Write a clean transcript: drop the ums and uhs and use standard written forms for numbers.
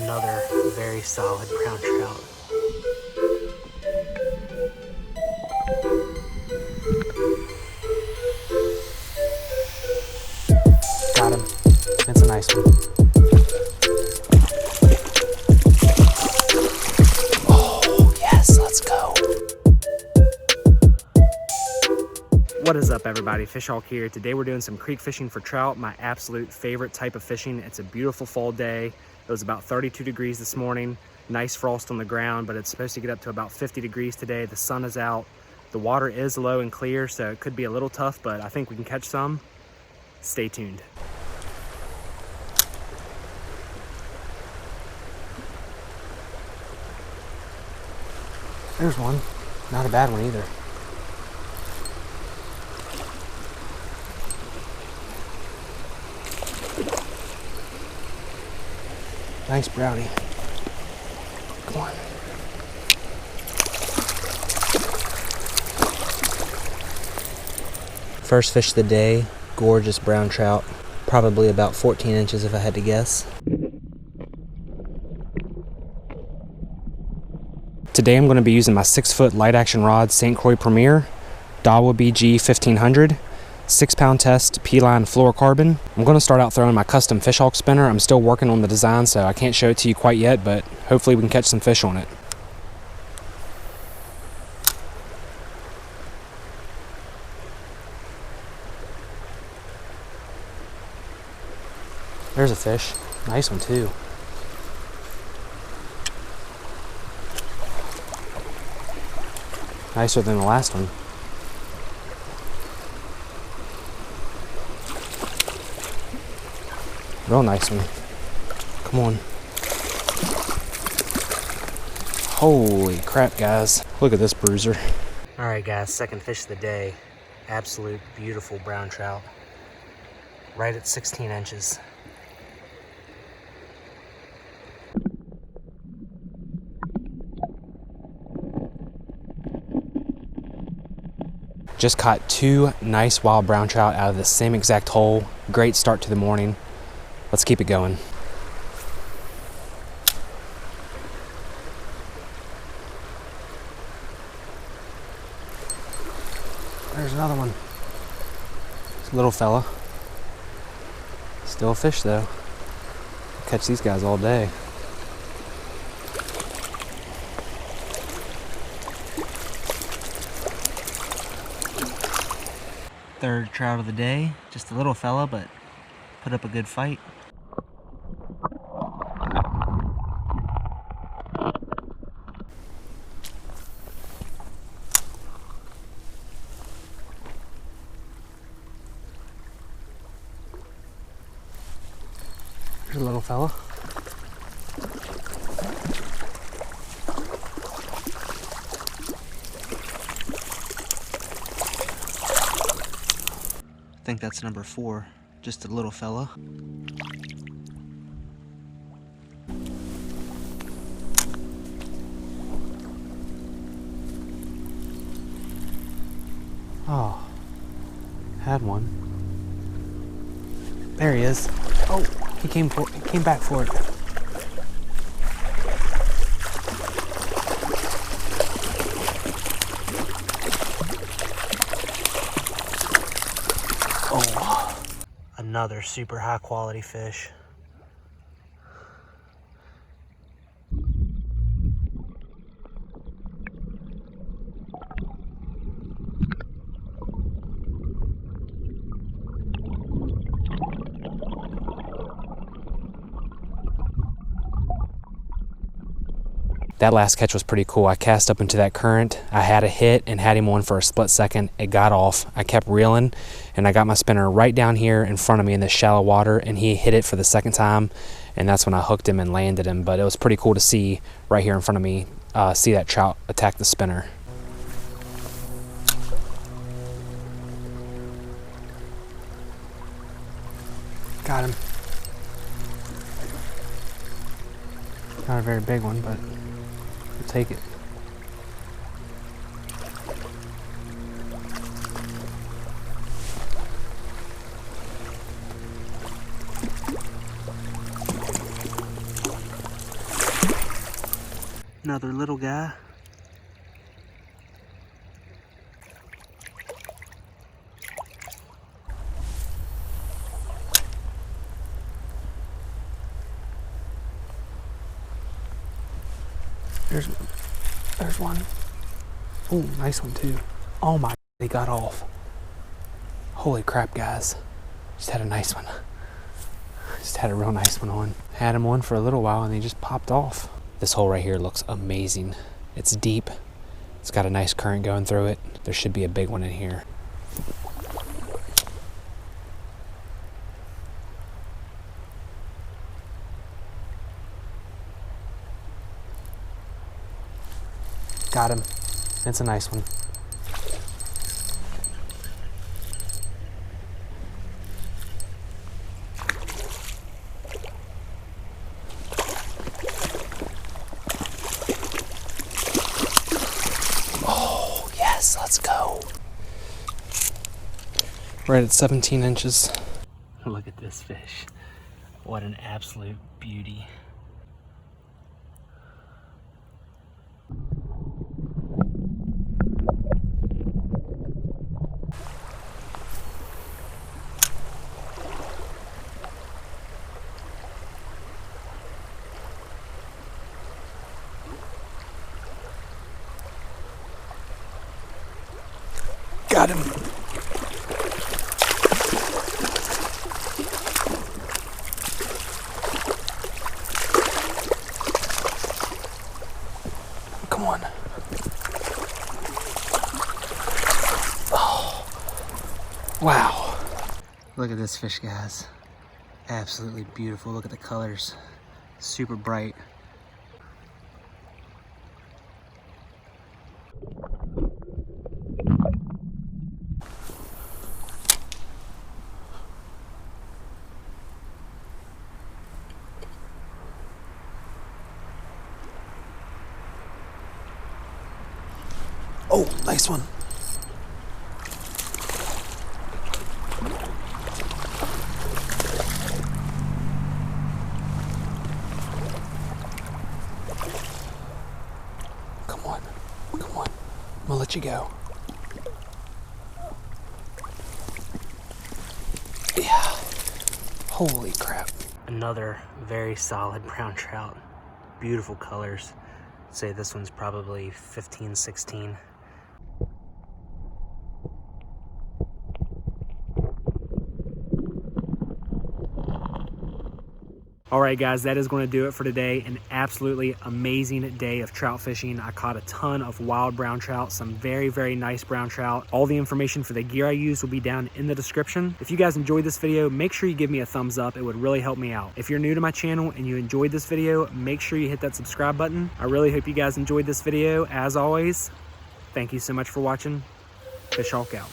Another very solid brown trout. Got him. It's a nice one. Oh, yes, let's go. What is up, everybody? Fish Hawk here. Today we're doing some creek fishing for trout, my absolute favorite type of fishing. It's a beautiful fall day. It was about 32 degrees this morning. Nice frost on the ground, but it's supposed to get up to about 50 degrees today. The sun is out. The water is low and clear, so it could be a little tough, but I think we can catch some. Stay tuned. There's one. Not a bad one either. Nice brownie. Come on. First fish of the day, gorgeous brown trout. Probably about 14 inches if I had to guess. Today I'm going to be using my 6-foot light action rod St. Croix Premier, Dawa BG 1500. 6-pound test P-line fluorocarbon. I'm going to start out throwing my custom Fish Hawk spinner. I'm still working on the design, so I can't show it to you quite yet, but hopefully we can catch some fish on it. There's a fish. Nice one too. Nicer than the last one. Real nice one. Come on. Holy crap, guys. Look at this bruiser. All right, guys, second fish of the day. Absolute beautiful brown trout. Right at 16 inches. Just caught 2 nice wild brown trout out of the same exact hole. Great start to the morning. Let's keep it going. There's another one. It's a little fella. Still a fish though. I'll catch these guys all day. Third trout of the day. Just a little fella, but put up a good fight. There's a little fella. I think that's number 4. Just a little fella. Oh, had one. There he is. Oh, he came back for it. Oh, another super high quality fish. That last catch was pretty cool. I cast up into that current. I had a hit and had him on for a split second. It got off. I kept reeling and I got my spinner right down here in front of me in this shallow water, and he hit it for the second time, and that's when I hooked him and landed him. But it was pretty cool to see right here in front of me, see that trout attack the spinner. Got him. Not a very big one, but we'll take it. Another little guy. There's one. Oh, nice one too. Oh my, he got off. Holy crap, guys. Just had a nice one. Just had a real nice one on. Had him on for a little while and he just popped off. This hole right here looks amazing. It's deep. It's got a nice current going through it. There should be a big one in here. Got him. It's a nice one. Oh, yes, let's go. Right at 17 inches. Look at this fish. What an absolute beauty. Got him. Come on. Oh. Wow. Look at this fish, guys. Absolutely beautiful. Look at the colors. Super bright. Oh, nice one. Come on, come on. I'm gonna let you go. Yeah. Holy crap. Another very solid brown trout. Beautiful colors. I'd say this one's probably 15, 16. All right, guys, that is going to do it for today. An absolutely amazing day of trout fishing. I caught a ton of wild brown trout, some very, very nice brown trout. All the information for the gear I used will be down in the description. If you guys enjoyed this video, make sure you give me a thumbs up. It would really help me out. If you're new to my channel and you enjoyed this video, make sure you hit that subscribe button. I really hope you guys enjoyed this video. As always, thank you so much for watching. Fish Hawk out.